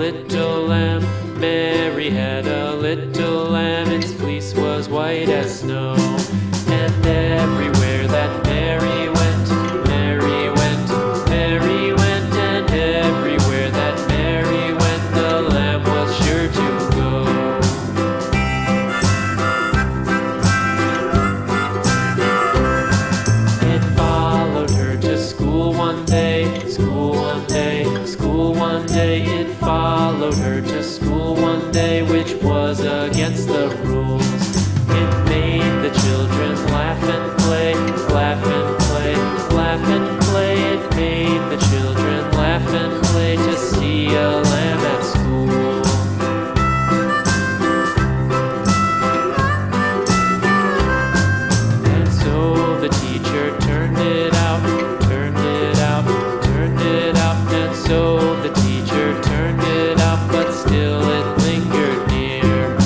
little lamb. Mary had a little lamb, its fleece was white as snow. And everywhere that Mary went, Mary went, Mary went, and everywhere that Mary went, the lamb was sure to go. It followed her to school one day, school one day, school one day. It followed her to school one day, which was against the rules. It made the children laugh and play, laugh and play, laugh and play. It made the children laugh and play to see a lamb at school. And so the teacher turned it out, turned it out, turned it out. And so the teacher turned it out, but still it lingered near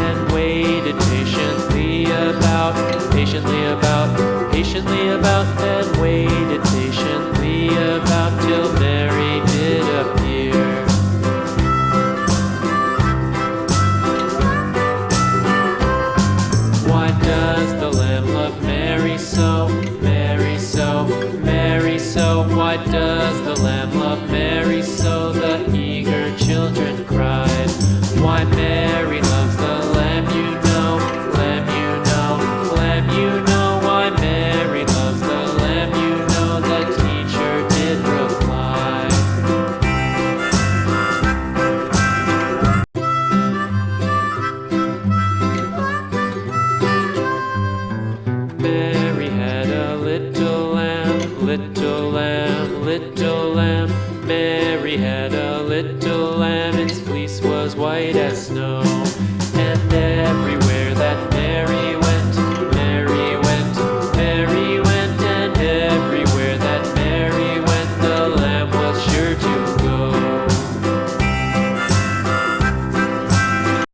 and waited patiently about, patiently about, patiently about, and waited patiently about till Mary did appear. Why does the lamb love Mary so, Mary so, Mary so? Why does the lamb love Mary so? The eager children cried. Why Mary loves the lamb, you know, lamb, you know, lamb, you know. Why Mary loves the lamb, you know, the teacher did reply. Mary had a little lamb, little lamb, little